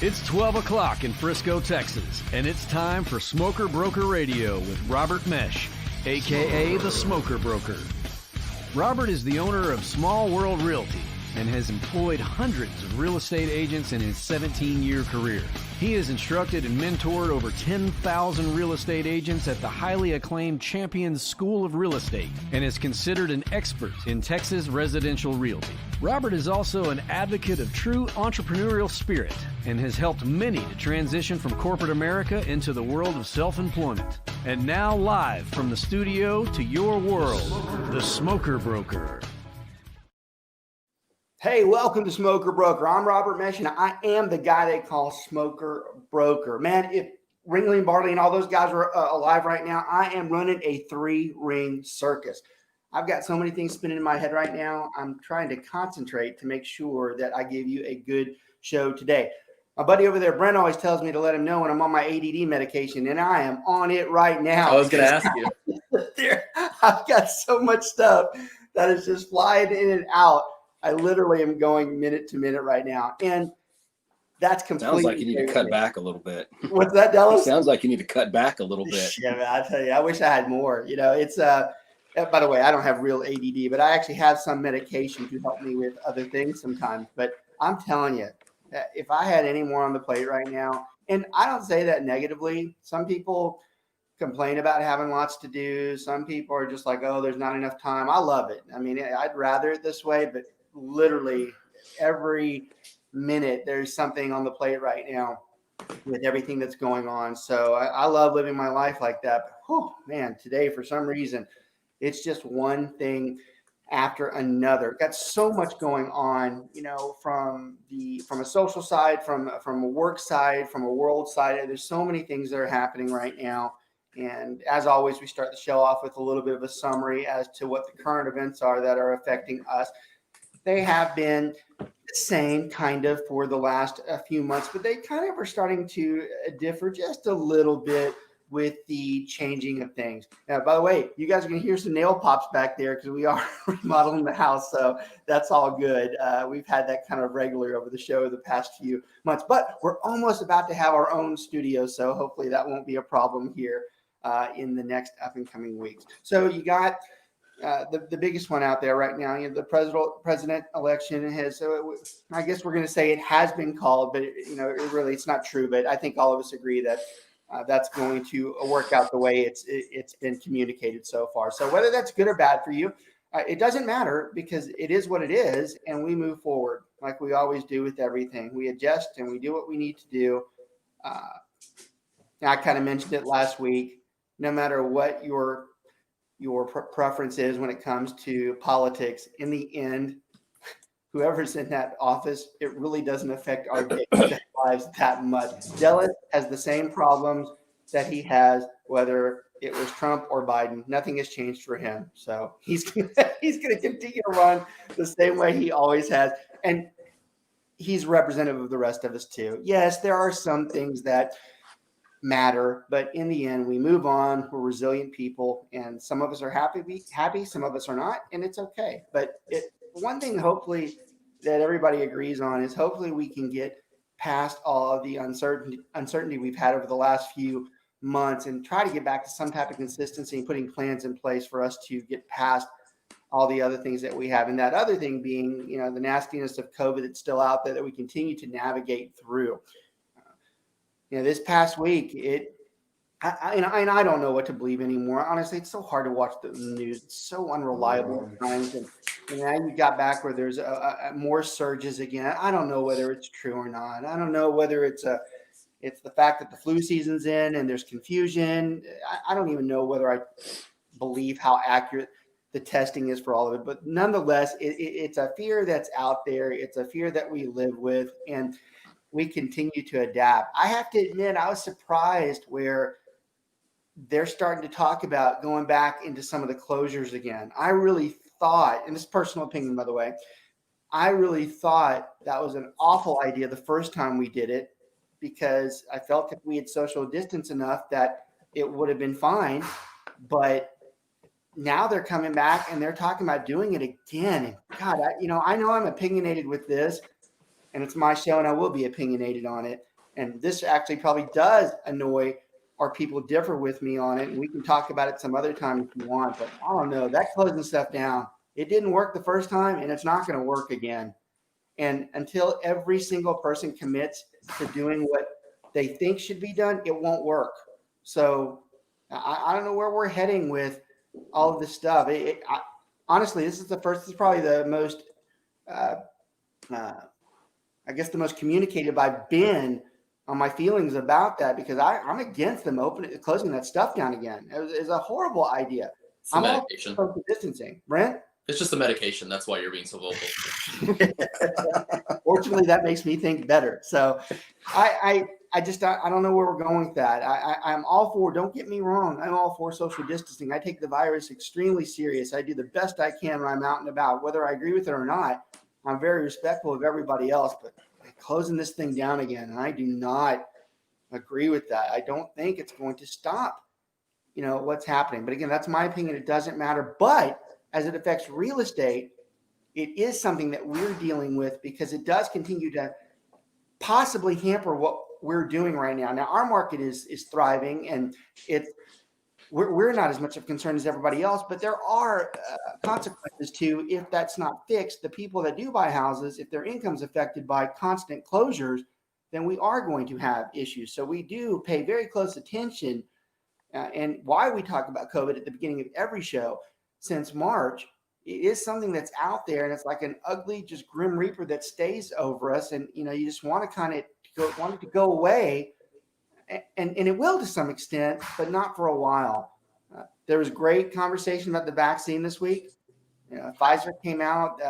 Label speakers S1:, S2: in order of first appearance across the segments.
S1: It's 12 o'clock in Frisco, Texas, and it's time for Smoker Broker Radio with Robert Meche, a.k.a. the Smoker Broker. Robert is the owner of Small World Realty and has employed hundreds of real estate agents in his 17-year career. He has instructed and mentored over 10,000 real estate agents at the highly acclaimed Champions School of Real Estate and is considered an expert in Texas residential realty. Robert is also an advocate of true entrepreneurial spirit and has helped many to transition from corporate America into the world of self-employment. And now live from the studio to your world, the Smoker Broker.
S2: Hey, welcome to Smoker Broker. I'm Robert Meche, and I am the guy they call Smoker Broker. Man, if Ringling and Barley and all those guys are alive right now, I am running a three-ring circus. I've got so many things spinning in my head right now. I'm trying to concentrate to make sure that I give you a good show today. My buddy over there, Brent, always tells me to let him know when I'm on my ADD medication, and I am on it right now.
S3: I was going to ask you.
S2: I've got so much stuff that is just flying in and out. I literally am going minute to minute right now. And that's completely.
S3: Sounds like you need to cut back a little bit.
S2: What's that, Dallas?
S3: Sounds like you need to cut back a little bit.
S2: Yeah, man, I tell you, I wish I had more. You know, it's by the way, I don't have real ADD, but I actually have some medication to help me with other things sometimes. But I'm telling you, if I had any more on the plate right now, and I don't say that negatively, some people complain about having lots to do. Some people are just like, oh, there's not enough time. I love it. I mean, I'd rather it this way, but literally every minute there's something on the plate right now with everything that's going on. So I love living my life like that. But whew, man, today for some reason, it's just one thing after another. Got so much going on, you know, from a social side, from a work side, from a world side. There's so many things that are happening right now. And as always, we start the show off with a little bit of a summary as to what the current events are that are affecting us. They have been the same kind of for the last few months, but they kind of are starting to differ just a little bit with the changing of things. Now, by the way, you guys are going to hear some nail pops back there because we are remodeling the house, so that's all good. We've had that kind of regular over the show the past few months, but we're almost about to have our own studio, so hopefully that won't be a problem here in the next up and coming weeks. So you got the biggest one out there right now, you know, the president election has, I guess we're going to say it has been called, but it's not true. But I think all of us agree that that's going to work out the way it's been communicated so far. So whether that's good or bad for you, it doesn't matter because it is what it is. And we move forward like we always do with everything. We adjust and we do what we need to do. I kind of mentioned it last week. No matter what your preference is when it comes to politics, in the end, whoever's in that office, it really doesn't affect our daily lives that much. Dallas has the same problems that he has, whether it was Trump or Biden. Nothing has changed for him. So he's gonna continue to run the same way he always has. And he's representative of the rest of us too. Yes, there are some things that matter, but in the end we move on. We're resilient people, and some of us are happy, some of us are not, and it's okay. But one thing hopefully that everybody agrees on is hopefully we can get past all of the uncertainty we've had over the last few months and try to get back to some type of consistency and putting plans in place for us to get past all the other things that we have. And that other thing being, you know, the nastiness of COVID that's still out there that we continue to navigate through. This past week, I don't know what to believe anymore. Honestly, it's so hard to watch the news. It's so unreliable at times. And now you got back where there's more surges again. I don't know whether it's true or not. I don't know whether it's the fact that the flu season's in and there's confusion. I don't even know whether I believe how accurate the testing is for all of it. But nonetheless, it's a fear that's out there. It's a fear that we live with. And we continue to adapt. I have to admit, I was surprised where they're starting to talk about going back into some of the closures again. I really thought, and this is personal opinion, by the way, I really thought that was an awful idea the first time we did it because I felt if we had social distance enough that it would have been fine. But now they're coming back and they're talking about doing it again. And God, I know I'm opinionated with this, and it's my show and I will be opinionated on it. and this actually probably does annoy or people differ with me on it, and we can talk about it some other time if you want, but I don't know, that closing stuff down, it didn't work the first time and it's not going to work again. And until every single person commits to doing what they think should be done, it won't work. So I don't know where we're heading with all of this stuff. Honestly, this is probably the most, uh, I guess the most communicative I've been on my feelings about that, because I'm against them closing that stuff down again. It was a horrible idea.
S4: It's the
S2: I'm all
S4: medication.
S2: for social distancing. Brent?
S4: It's just the medication. That's why you're being so vocal.
S2: Fortunately, that makes me think better. So I don't know where we're going with that. I'm all for, don't get me wrong, I'm all for social distancing. I take the virus extremely serious. I do the best I can when I'm out and about, whether I agree with it or not. I'm very respectful of everybody else, but closing this thing down again, I do not agree with that. I don't think it's going to stop, what's happening. But again, that's my opinion. It doesn't matter. But as it affects real estate, it is something that we're dealing with, because it does continue to possibly hamper what we're doing right now. Now, our market is thriving, and we're not as much of a concern as everybody else, but there are consequences to, if that's not fixed, the people that do buy houses, if their income's affected by constant closures, then we are going to have issues. So we do pay very close attention, and why we talk about COVID at the beginning of every show since March, it is something that's out there, and it's like an ugly, just grim reaper that stays over us. And, you just want to want it to go away, and it will to some extent, but not for a while. There was great conversation about the vaccine this week. Pfizer came out.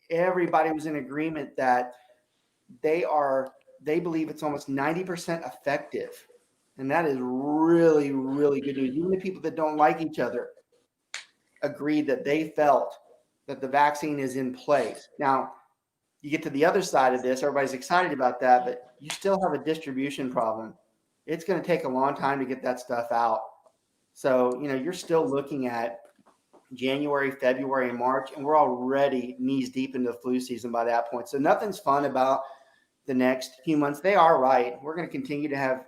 S2: Everybody was in agreement that they believe it's almost 90% effective. And that is really, really good news. Even the people that don't like each other agreed that they felt that the vaccine is in place. Now, you get to the other side of this, everybody's excited about that, but you still have a distribution problem. It's going to take a long time to get that stuff out. So, you're still looking at January, February, and March, and we're already knees deep into the flu season by that point. So nothing's fun about the next few months. They are right. We're going to continue to have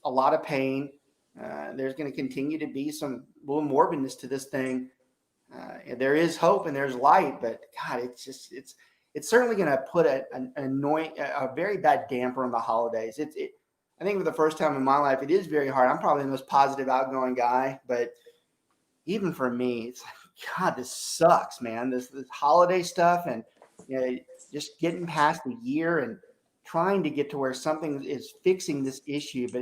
S2: a lot of pain. There's going to continue to be some little morbidness to this thing. There is hope and there's light, but God, it's certainly going to put a very bad damper on the holidays. I think for the first time in my life, it is very hard. I'm probably the most positive, outgoing guy, but even for me, it's like, God, this sucks, man. This holiday stuff, and just getting past the year and trying to get to where something is fixing this issue. But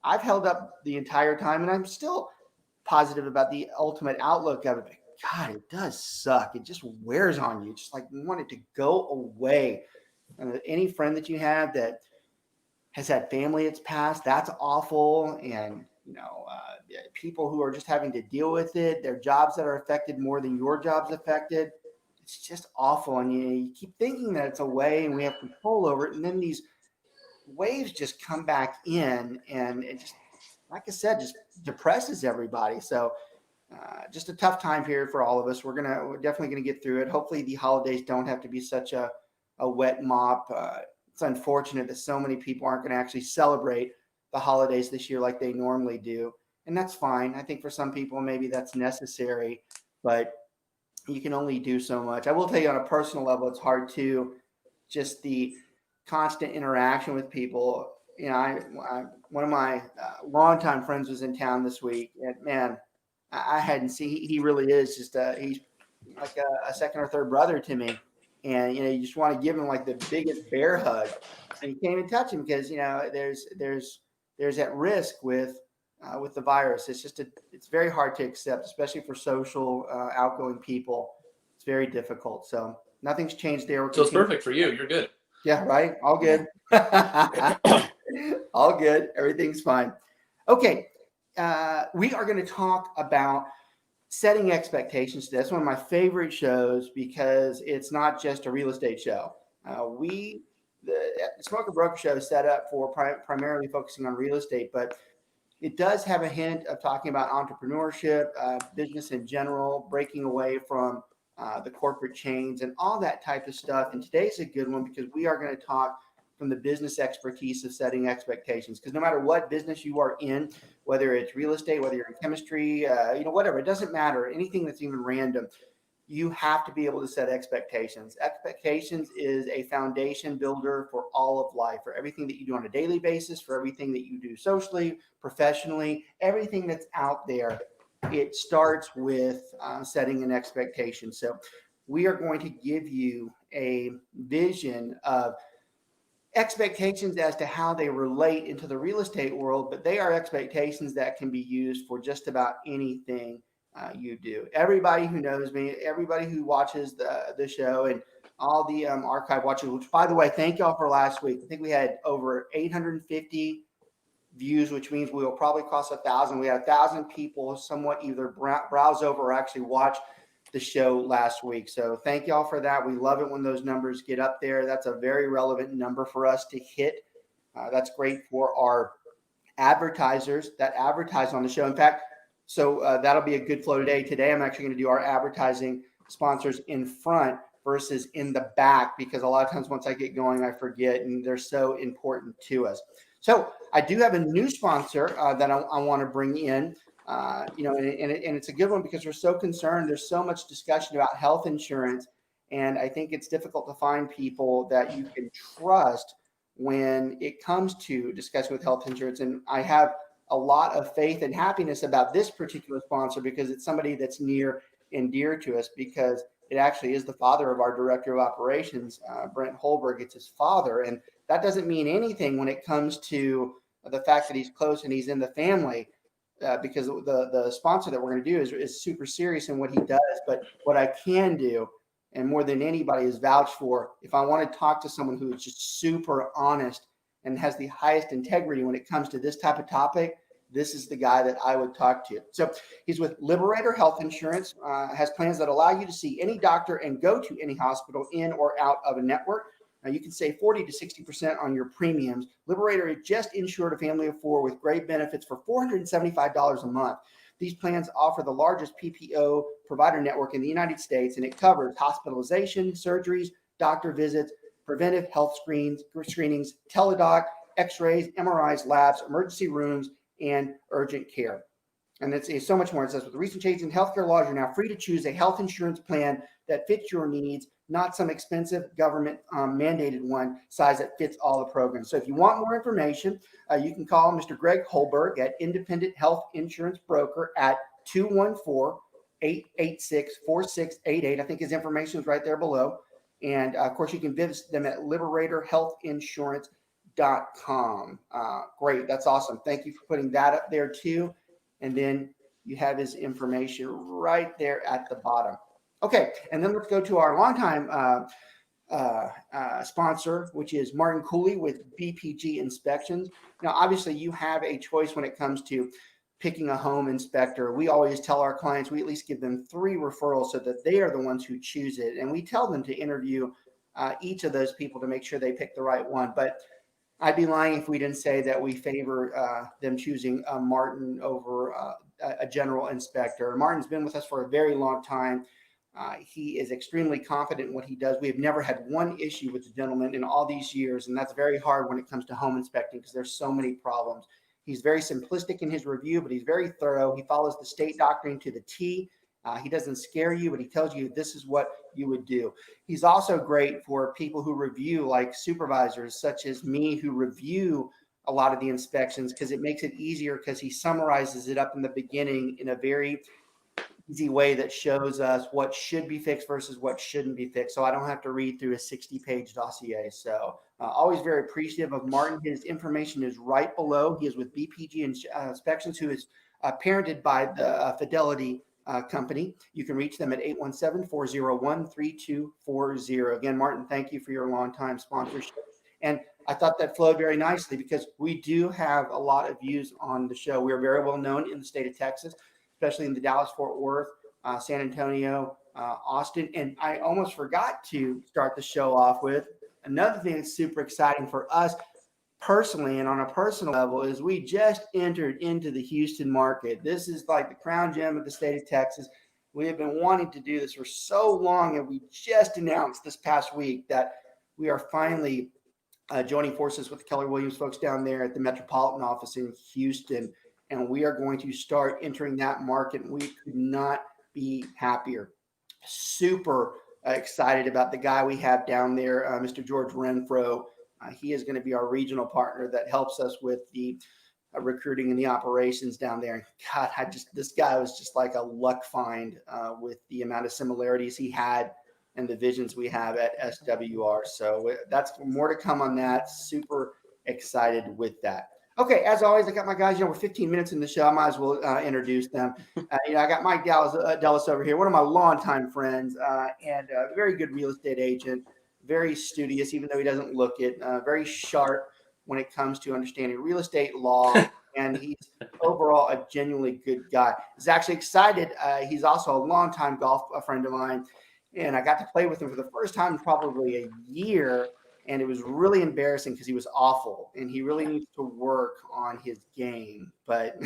S2: I've held up the entire time, and I'm still positive about the ultimate outlook of it. But God, it does suck. It just wears on you. Just like you want it to go away. Any friend that you have that has had family that's passed, that's awful. And, people who are just having to deal with it, their jobs that are affected more than your job's affected. It's just awful. And you keep thinking that it's away and we have control over it. And then these waves just come back in, and it just, like I said, just depresses everybody. So just a tough time period for all of us. We're definitely going to get through it. Hopefully the holidays don't have to be such a wet mop. It's unfortunate that so many people aren't going to actually celebrate the holidays this year like they normally do. And that's fine. I think for some people, maybe that's necessary, but you can only do so much. I will tell you on a personal level, it's hard too. Just the constant interaction with people. One of my longtime friends was in town this week, and man, I hadn't seen. He really is just he's like a second or third brother to me, and you just want to give him like the biggest bear hug, and you can't even touch him because there's that risk with the virus. It's very hard to accept, especially for social outgoing people. It's very difficult. So nothing's changed there.
S4: So it's perfect for you. You're good.
S2: Yeah, right. All good. All good. Everything's fine. Okay. We are going to talk about setting expectations today. That's one of my favorite shows because it's not just a real estate show. The Smoker Broker Show is set up for primarily focusing on real estate, but it does have a hint of talking about entrepreneurship, business in general, breaking away from the corporate chains and all that type of stuff. And today's a good one because we are going to talk from the business expertise of setting expectations. Because no matter what business you are in, whether it's real estate, whether you're in chemistry, whatever, it doesn't matter. Anything that's even random, you have to be able to set expectations. Expectations is a foundation builder for all of life, for everything that you do on a daily basis, for everything that you do socially, professionally, everything that's out there. It starts with setting an expectation. So we are going to give you a vision of expectations as to how they relate into the real estate world, but they are expectations that can be used for just about anything you do. Everybody who knows me, everybody who watches the show, and all the archive watchers, which, by the way, thank y'all for last week. I think we had over 850 views, which means we will probably cross 1,000. We had 1,000 people somewhat either browse over or actually watch the show last week. So thank y'all for that. We love it when those numbers get up there. That's a very relevant number for us to hit. That's great for our advertisers that advertise on the show. In fact, so that'll be a good flow today. Today, I'm actually going to do our advertising sponsors in front versus in the back, because a lot of times once I get going, I forget, and they're so important to us. So I do have a new sponsor that I want to bring in. And it's a good one because we're so concerned. There's so much discussion about health insurance, and I think it's difficult to find people that you can trust when it comes to discussing with health insurance. And I have a lot of faith and happiness about this particular sponsor because it's somebody that's near and dear to us, because it actually is the father of our director of operations, Brent Holberg. It's his father, and that doesn't mean anything when it comes to the fact that he's close and he's in the family. Because the sponsor that we're going to do is super serious in what he does. But what I can do, and more than anybody, is vouch for, if I want to talk to someone who is just super honest and has the highest integrity when it comes to this type of topic, this is the guy that I would talk to. So he's with Liberator Health Insurance, has plans that allow you to see any doctor and go to any hospital in or out of a network. Now, you can save 40 to 60% on your premiums. Liberator just insured a family of 4 with great benefits for $475 a month. These plans offer the largest PPO provider network in the United States, and it covers hospitalization, surgeries, doctor visits, preventive health screenings, teledoc, x-rays, MRIs, labs, emergency rooms, and urgent care. And it's so much more. It says, with recent changes in healthcare laws, you're now free to choose a health insurance plan that fits your needs, not some expensive government mandated one size that fits all the programs. So if you want more information, you can call Mr. Greg Holberg at Independent Health Insurance Broker at 214-886-4688. I think his information is right there below. And of course, you can visit them at liberatorhealthinsurance.com. Great. That's awesome. Thank you for putting that up there too. And then you have his information right there at the bottom. Okay, and then let's go to our longtime sponsor, which is Martin Cooley with BPG Inspections. Now, obviously, you have a choice when it comes to picking a home inspector. We always tell our clients, we at least give them 3 referrals so that they are the ones who choose it. And we tell them to interview each of those people to make sure they pick the right one. But I'd be lying if we didn't say that we favor them choosing Martin over a general inspector. Martin's been with us for a very long time. He is extremely confident in what he does. We have never had one issue with the gentleman in all these years, and that's very hard when it comes to home inspecting because there's so many problems. He's very simplistic in his review, but he's very thorough. He follows the state doctrine to the T. He doesn't scare you, but he tells you this is what you would do. He's also great for people who review, like supervisors such as me, who review a lot of the inspections, because it makes it easier because he summarizes it up in the beginning in a very easy way that shows us what should be fixed versus what shouldn't be fixed. So I don't have to read through a 60-page dossier. So always very appreciative of Martin. His information is right below. He is with BPG Inspections, who is parented by the Fidelity company. You can reach them at 817-401-3240. Again, Martin, thank you for your long-time sponsorship. And I thought that flowed very nicely because we do have a lot of views on the show. We are very well known in the state of Texas, especially in the Dallas-Fort Worth, San Antonio, Austin. And I almost forgot to start the show off with another thing that's super exciting for us personally and on a personal level is we just entered into the Houston market. This is like the crown gem of the state of Texas. We have been wanting to do this for so long, and we just announced this past week that we are finally joining forces with the Keller Williams folks down there at the Metropolitan office in Houston. And we are going to start entering that market. And we could not be happier. Super excited about the guy we have down there, Mr. George Renfro. He is going to be our regional partner that helps us with the recruiting and the operations down there. God, this guy was just like a luck find with the amount of similarities he had and the visions we have at SWR. So that's more to come on that. Super excited with that. Okay, as always, I got my guys. We're 15 minutes in the show. I might as well introduce them. I got Mike Dallas over here, one of my longtime friends, and a very good real estate agent, very studious, even though he doesn't look it, very sharp when it comes to understanding real estate law, and he's overall a genuinely good guy. He's actually excited. He's also a longtime golf friend of mine, and I got to play with him for the first time in probably a year. And it was really embarrassing because he was awful and he really needs to work on his game. But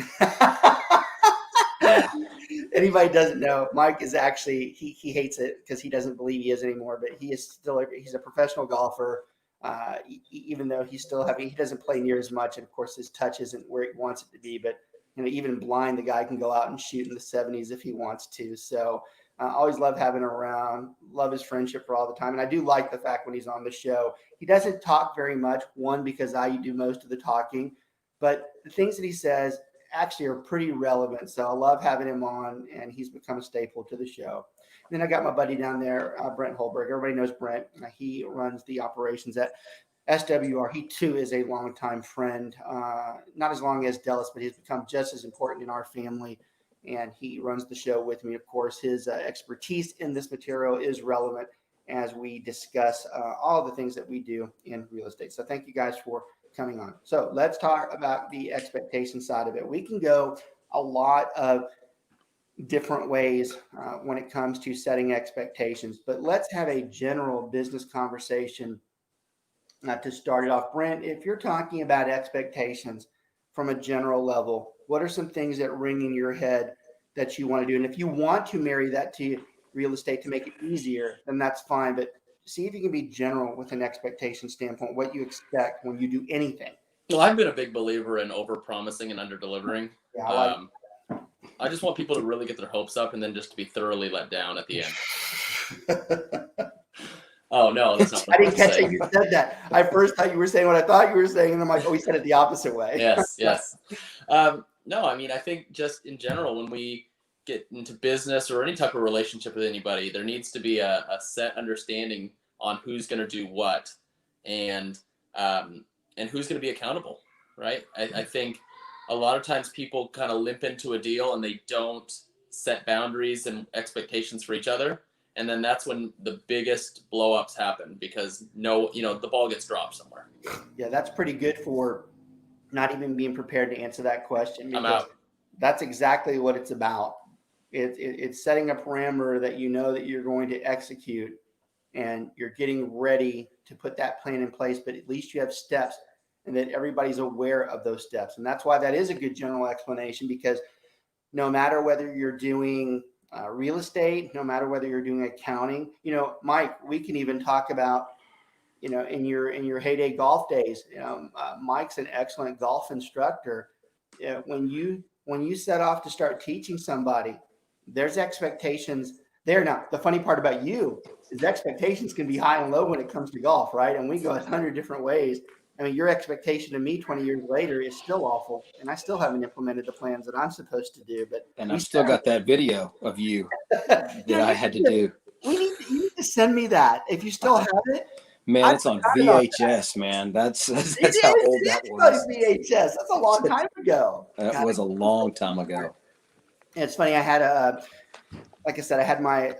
S2: anybody doesn't know, Mike is actually, he hates it because he doesn't believe he is anymore, but he's a professional golfer. Even though he doesn't play near as much. And of course his touch isn't where he wants it to be, but even blind, the guy can go out and shoot in the 70s if he wants to. So always love having him around, love his friendship for all the time. And I do like the fact when he's on the show, he doesn't talk very much, one, because I do most of the talking, but the things that he says actually are pretty relevant. So I love having him on, and he's become a staple to the show. And then I got my buddy down there, Brent Holberg. Everybody knows Brent. He runs the operations at SWR. He too is a longtime friend, not as long as Dallas, but he's become just as important in our family. And he runs the show with me. Of course, his expertise in this material is relevant as we discuss all the things that we do in real estate. So thank you guys for coming on. So let's talk about the expectation side of it. We can go a lot of different ways when it comes to setting expectations, but let's have a general business conversation to start it off. Brent, if you're talking about expectations from a general level, what are some things that ring in your head that you want to do? And if you want to marry that to real estate to make it easier, then that's fine. But see if you can be general with an expectation standpoint, what you expect when you do anything.
S4: Well, I've been a big believer in over-promising and under-delivering.
S2: Yeah,
S4: I just want people to really get their hopes up and then just to be thoroughly let down at the end. Oh, no, that's not what
S2: I didn't catch it. You said that. I first thought you were saying what I thought you were saying, and I'm like, oh, he said it the opposite way.
S4: Yes. No, I mean, I think just in general, when we get into business or any type of relationship with anybody, there needs to be a set understanding on who's going to do what and who's going to be accountable, right? I think a lot of times people kind of limp into a deal and they don't set boundaries and expectations for each other. And then that's when the biggest blow-ups happen because the ball gets dropped somewhere.
S2: Yeah, that's pretty good for not even being prepared to answer that question.
S4: I'm out.
S2: That's exactly what it's about. It's setting a parameter that you know that you're going to execute and you're getting ready to put that plan in place, but at least you have steps and that everybody's aware of those steps. And that's why that is a good general explanation, because no matter whether you're doing real estate, no matter whether you're doing accounting, Mike, we can even talk about, in your heyday golf days, Mike's an excellent golf instructor. When you set off to start teaching somebody, there's expectations there. Now, the funny part about you is expectations can be high and low when it comes to golf, right? And we go 100 different ways. I mean, your expectation of me 20 years later is still awful, and I still haven't implemented the plans that I'm supposed to do.
S3: And I've still got that video of you that I had to do.
S2: You need to send me that if you still have it.
S3: Man, it's on VHS, man. That's how old that was.
S2: VHS. That's a long time ago.
S3: That was a long time ago.
S2: And it's funny. I had like I said, I had my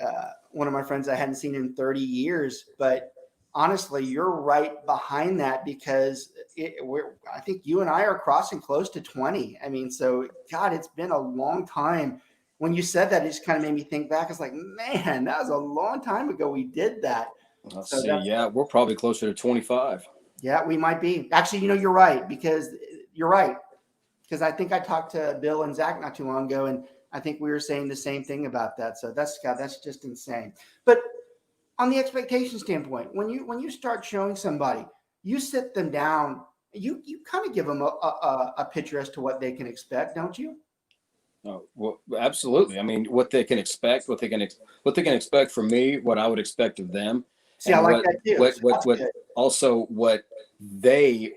S2: one of my friends I hadn't seen in 30 years, but honestly, you're right behind that because I think you and I are crossing close to 20. I mean, so God, it's been a long time. When you said that, it just kind of made me think back. It's like, man, that was a long time ago we did that.
S3: Let's see. Yeah, we're probably closer to 25.
S2: Yeah, we might be. Actually, you're right, because I think I talked to Bill and Zach not too long ago, and I think we were saying the same thing about that. So that's just insane. But on the expectation standpoint, when you start showing somebody, you sit them down, you kind of give them a picture as to what they can expect, don't you?
S3: Oh, well, absolutely. I mean, what they can expect, what they can expect from me, what I would expect of them,
S2: See, I
S3: and
S2: like that too. So that's
S3: what
S2: good.
S3: also what they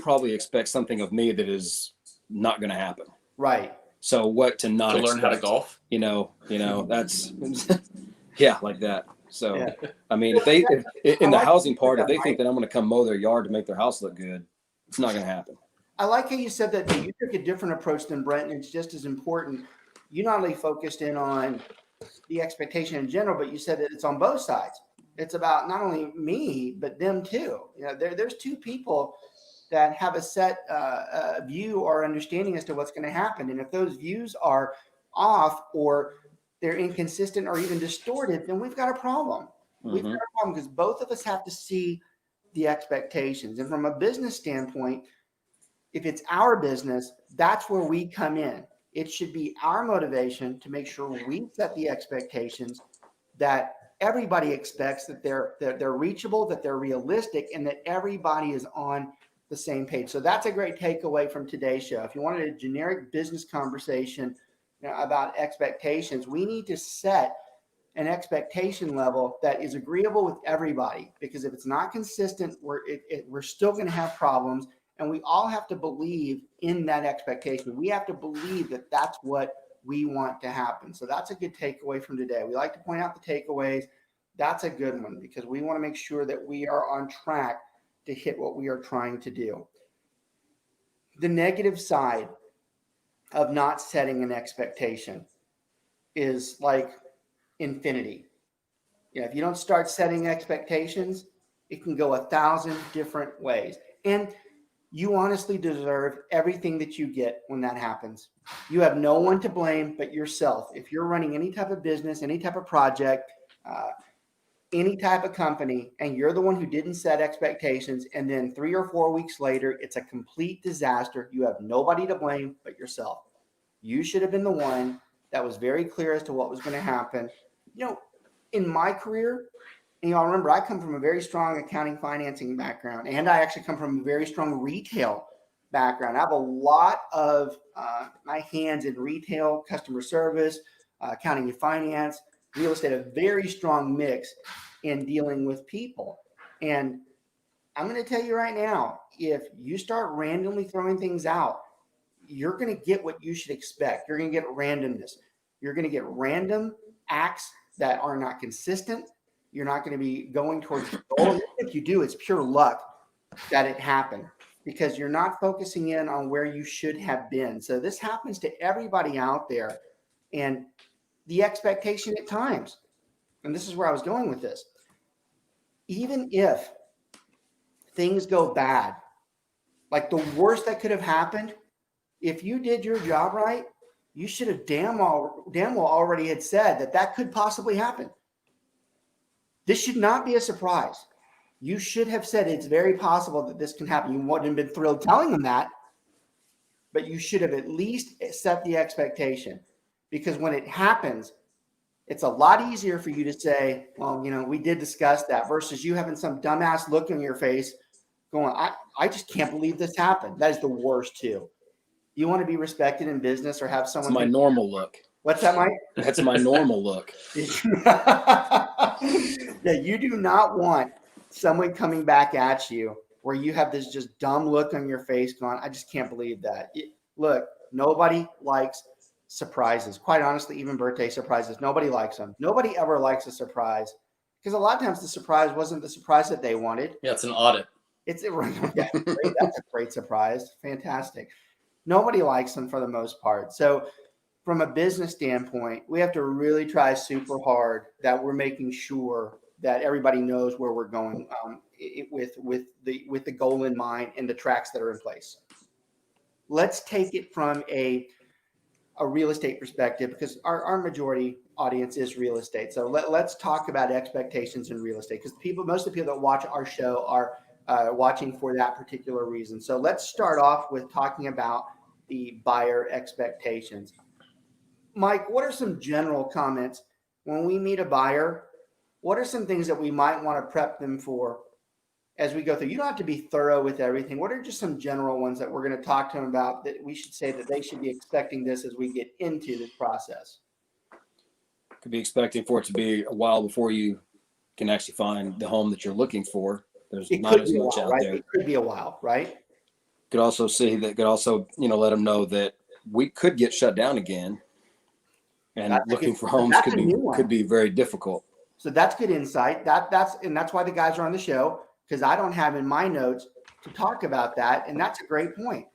S3: probably expect something of me that is not going to happen.
S2: Right.
S3: So what to not
S4: To learn how to
S3: expect,
S4: golf.
S3: that's yeah, like that. So
S2: Yeah.
S3: I mean, if in
S2: I
S3: the
S2: like
S3: housing
S2: how you
S3: part,
S2: said
S3: if they
S2: that,
S3: think
S2: Mike.
S3: that I'm going to come mow their yard to make their house look good, it's not going to happen.
S2: I like how you said that you took a different approach than Brent, and it's just as important. You not only focused in on the expectation in general, but you said that it's on both sides. It's about not only me, but them too. There's two people that have a set view or understanding as to what's going to happen. And if those views are off or they're inconsistent or even distorted, then we've got a problem. We've got a problem because both of us have to see the expectations. And from a business standpoint, if it's our business, that's where we come in. It should be our motivation to make sure we set the expectations that everybody expects, that they're reachable, that they're realistic, and that everybody is on the same page. So that's a great takeaway from today's show. If you wanted a generic business conversation about expectations, we need to set an expectation level that is agreeable with everybody, because if it's not consistent, we're still going to have problems. And we all have to believe in that expectation. We have to believe that that's what we want to happen. So that's a good takeaway from today. We like to point out the takeaways. That's a good one because we want to make sure that we are on track to hit what we are trying to do. The negative side of not setting an expectation is like infinity. If you don't start setting expectations, it can go 1,000 different ways. And you honestly deserve everything that you get when that happens. You have no one to blame but yourself. If you're running any type of business, any type of project, any type of company, and you're the one who didn't set expectations, and then 3 or 4 weeks later, it's a complete disaster, you have nobody to blame but yourself. You should have been the one that was very clear as to what was going to happen. In my career, and y'all remember, I come from a very strong accounting financing background, and I actually come from a very strong retail background. I have a lot of my hands in retail, customer service, accounting and finance, real estate, a very strong mix in dealing with people. And I'm going to tell you right now, if you start randomly throwing things out, you're going to get what you should expect. You're going to get randomness. You're going to get random acts that are not consistent. You're not going to be going towards the goal. If you do, it's pure luck that it happened because you're not focusing in on where you should have been. So this happens to everybody out there. And the expectation at times, and this is where I was going with this, even if things go bad, like the worst that could have happened, if you did your job right, you should have damn well already had said that could possibly happen. This should not be a surprise. You should have said it's very possible that this can happen. You wouldn't have been thrilled telling them that, but you should have at least set the expectation, because when it happens, it's a lot easier for you to say, well, we did discuss that, versus you having some dumbass look on your face going, I just can't believe this happened. That is the worst too. You want to be respected in business or have someone.
S3: It's my normal look.
S2: What's that, Mike?
S3: That's my normal look.
S2: Yeah, you do not want someone coming back at you where you have this just dumb look on your face going, I just can't believe that. Look, nobody likes surprises. Quite honestly, even birthday surprises, nobody likes them. Nobody ever likes a surprise because a lot of times the surprise wasn't the surprise that they wanted.
S4: Yeah, it's an audit.
S2: That's a great surprise. Fantastic. Nobody likes them for the most part. So from a business standpoint, we have to really try super hard that we're making sure that everybody knows where we're going with the goal in mind and the tracks that are in place. Let's take it from a real estate perspective, because our majority audience is real estate. So let's talk about expectations in real estate, because most of the people that watch our show are watching for that particular reason. So let's start off with talking about the buyer expectations. Mike, what are some general comments when we meet a buyer? What are some things that we might want to prep them for as we go through? You don't have to be thorough with everything. What are just some general ones that we're going to talk to them about that we should say that they should be expecting this as we get into this process?
S3: Could be expecting for it to be a while before you can actually find the home that you're looking for. There's
S2: It
S3: not
S2: could
S3: as
S2: be a
S3: much
S2: while,
S3: out
S2: right?
S3: there.
S2: It could be a while, right?
S3: Could also let them know that we could get shut down again, and looking for homes
S2: That's a new one.
S3: could be very difficult.
S2: So that's good insight. That's why the guys are on the show, because I don't have in my notes to talk about that. And that's a great point.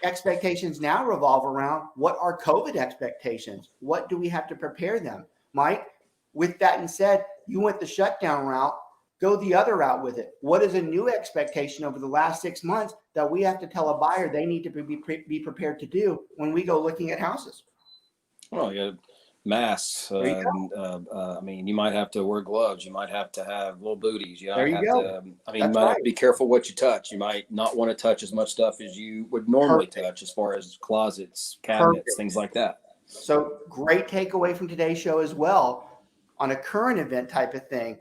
S2: Expectations now revolve around what are COVID expectations? What do we have to prepare them? Mike, with that and said, you went the shutdown route, go the other route with it. What is a new expectation over the last 6 months that we have to tell a buyer they need to be prepared to do when we go looking at houses?
S3: Well, yeah, masks. I mean, you might have to wear gloves. You might have to have little booties. You might have to. You might have to be careful what you touch. You might not want to touch as much stuff as you would normally touch, as far as closets, cabinets, things like that.
S2: So great takeaway from today's show as well on a current event type of thing.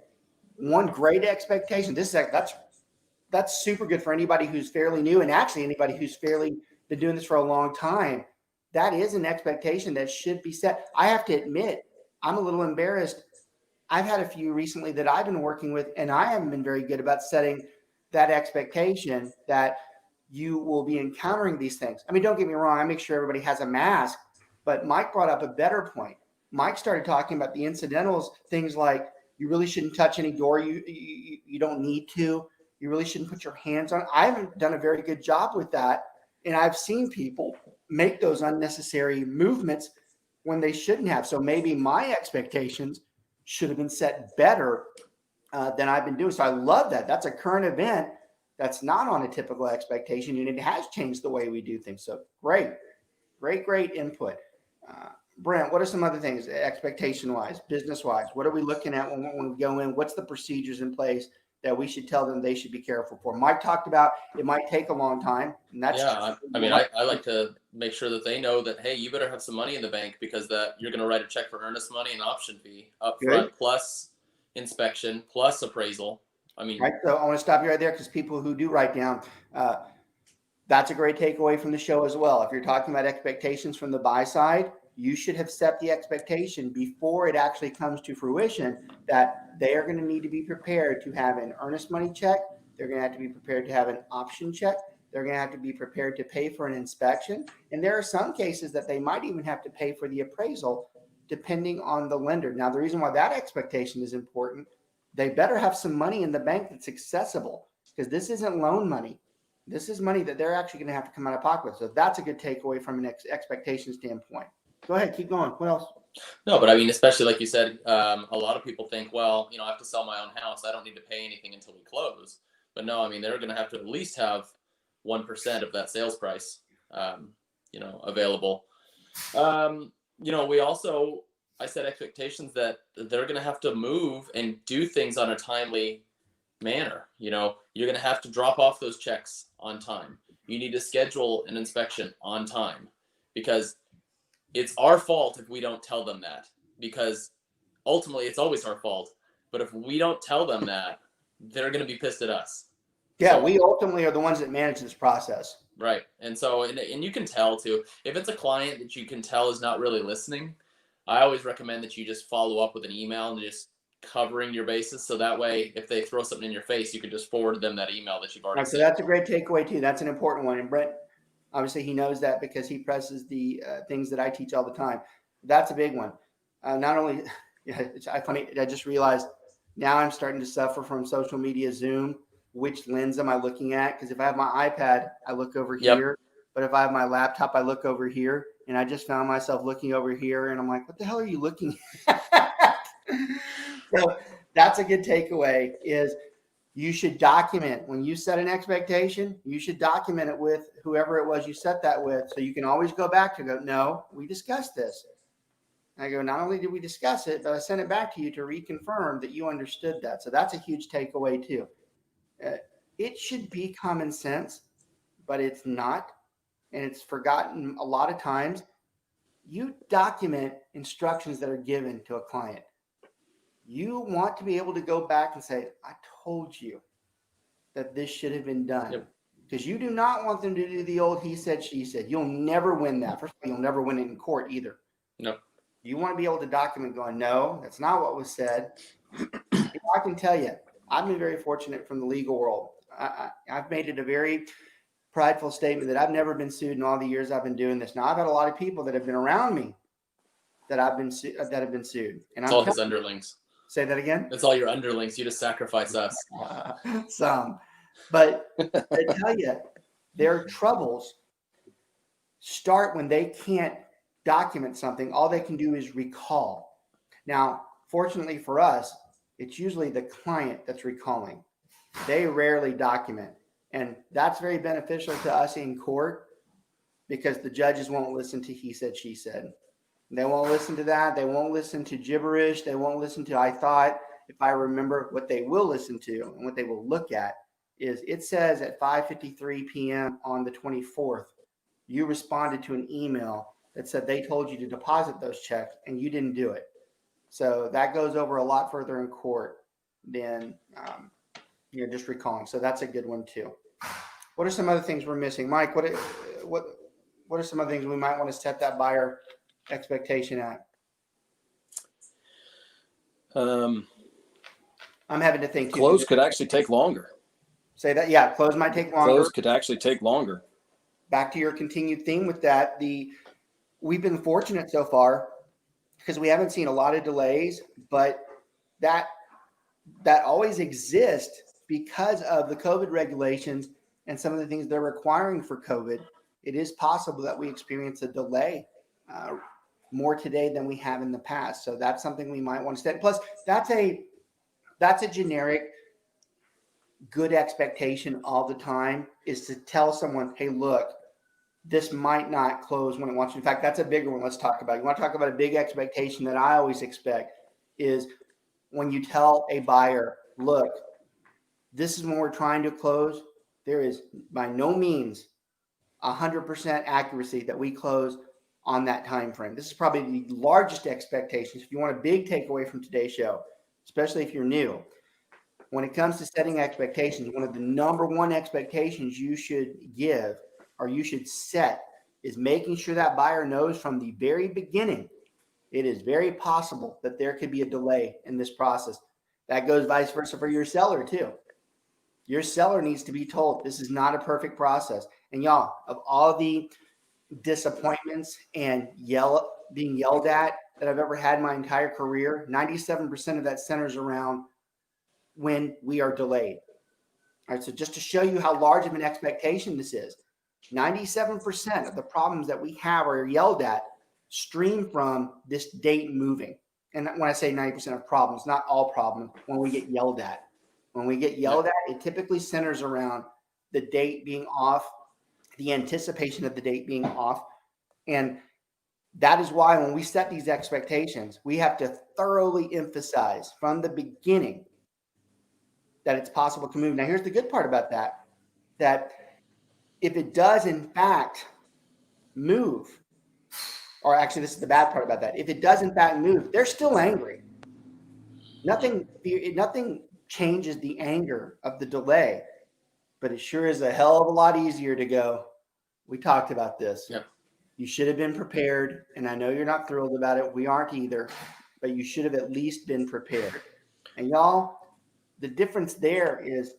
S2: One great expectation. That's super good for anybody who's fairly new, and actually anybody who's fairly been doing this for a long time. That is an expectation that should be set. I have to admit, I'm a little embarrassed. I've had a few recently that I've been working with, and I haven't been very good about setting that expectation that you will be encountering these things. I mean, don't get me wrong. I make sure everybody has a mask, but Mike brought up a better point. Mike started talking about the incidentals, things like you really shouldn't touch any door you don't need to. You really shouldn't put your hands on. I haven't done a very good job with that, and I've seen people make those unnecessary movements when they shouldn't have. So maybe my expectations should have been set better than I've been doing. So I love that. That's a current event that's not on a typical expectation, and it has changed the way we do things. So great input. Brent, what are some other things, expectation-wise, business-wise? What are we looking at when we go in? What's the procedures in place that we should tell them they should be careful for? Mike talked about it might take a long time. And that's
S4: I like to make sure that they know that, hey, you better have some money in the bank, because that you're going to write a check for earnest money and option fee up front, plus inspection, plus appraisal.
S2: Right. So I want to stop you right there, because people who do write down, that's a great takeaway from the show as well. If you're talking about expectations from the buy side, you should have set the expectation before it actually comes to fruition that they are going to need to be prepared to have an earnest money check. They're going to have to be prepared to have an option check. They're going to have to be prepared to pay for an inspection. And there are some cases that they might even have to pay for the appraisal, depending on the lender. Now, the reason why that expectation is important, they better have some money in the bank that's accessible, because this isn't loan money. This is money that they're actually going to have to come out of pocket with. So that's a good takeaway from an expectation standpoint. Go ahead, keep going. What else?
S4: No, but I mean, especially like you said, a lot of people think, well, I have to sell my own house. I don't need to pay anything until we close. But no, I mean, they're going to have to at least have 1% of that sales price, available. We also, I set expectations that they're going to have to move and do things on a timely manner. You're going to have to drop off those checks on time. You need to schedule an inspection on time, because it's our fault if we don't tell them that, because ultimately it's always our fault. But if we don't tell them that, they're going to be pissed at us.
S2: Yeah, so, we ultimately are the ones that manage this process.
S4: Right. And so, and you can tell too, if it's a client that you can tell is not really listening, I always recommend that you just follow up with an email and just covering your bases. So that way, if they throw something in your face, you can just forward them that email that you've already sent.
S2: So that's a great takeaway too. That's an important one. And Brent, obviously he knows that because he presses the things that I teach all the time. That's a big one. Not only, it's funny, I just realized now I'm starting to suffer from social media Zoom. Which lens am I looking at? Because if I have my iPad, I look over here. But if I have my laptop, I look over here. And I just found myself looking over here. And I'm like, what the hell are you looking at? So that's a good takeaway, is you should document. When you set an expectation, you should document it with whoever it was you set that with. So you can always go back to go, no, we discussed this. And I go, not only did we discuss it, but I sent it back to you to reconfirm that you understood that. So that's a huge takeaway too. It should be common sense, but it's not. And it's forgotten a lot of times. You document instructions that are given to a client. You want to be able to go back and say, I told you. that this should have been done.
S4: Yep.
S2: Because you do not want them to do the old he said, she said. You'll never win that. First of all, you'll never win it in court either.
S4: No.
S2: You want to be able to document going, no, that's not what was said. I can tell you, I've been very fortunate from the legal world. I've made it a very prideful statement that I've never been sued in all the years I've been doing this. Now, I've had a lot of people that have been around me that have been sued. And
S4: It's all his underlings.
S2: Say that again?
S4: It's all your underlings. You just sacrifice us.
S2: Some. But I tell you, their troubles start when they can't document something. All they can do is recall. Now, fortunately for us, it's usually the client that's recalling. They rarely document. And that's very beneficial to us in court because the judges won't listen to he said, she said. They won't listen to that. They won't listen to gibberish. They won't listen to I thought, if I remember. What they will listen to and what they will look at is it says at 5:53 p.m. on the 24th, you responded to an email that said they told you to deposit those checks and you didn't do it. So that goes over a lot further in court than just recalling. So that's a good one too. What are some other things we're missing, Mike? What are some other things we might want to set that buyer expectation at? I'm having to think.
S3: Close could actually take longer.
S2: Say that, yeah. Close might take longer.
S3: Close could actually take longer.
S2: Back to your continued theme with that, we've been fortunate so far because we haven't seen a lot of delays, but that always exists because of the COVID regulations and some of the things they're requiring for COVID. It is possible that we experience a delay more today than we have in the past. So that's something we might want to set. Plus, that's a generic good expectation all the time, is to tell someone, hey, look, this might not close when it wants to. In fact, that's a bigger one. Let's talk about. You want to talk about a big expectation that I always expect is when you tell a buyer, look, this is when we're trying to close. There is by no means 100% accuracy that we close on that time frame. This is probably the largest expectations. If you want a big takeaway from today's show, especially if you're new, when it comes to setting expectations, one of the number one expectations you should give or you should set is making sure that buyer knows from the very beginning it is very possible that there could be a delay in this process. That goes vice versa for your seller too. Your seller needs to be told this is not a perfect process. And y'all, of all the disappointments and being yelled at that I've ever had in my entire career, 97% of that centers around when we are delayed. All right, so just to show you how large of an expectation this is, 97% of the problems that we have or are yelled at stream from this date moving. And when I say 90% of problems, not all problems, when we get yelled at. When we get yelled at, it typically centers around the date being off, the anticipation of the date being off. And that is why when we set these expectations, we have to thoroughly emphasize from the beginning that it's possible to move. Now, here's the good part about that if it does in fact move, or actually this is the bad part about that, if it does in fact move, they're still angry. Nothing changes the anger of the delay, but it sure is a hell of a lot easier to go, we talked about this.
S4: Yep.
S2: You should have been prepared, and I know you're not thrilled about it. We aren't either, but you should have at least been prepared. And y'all, the difference there is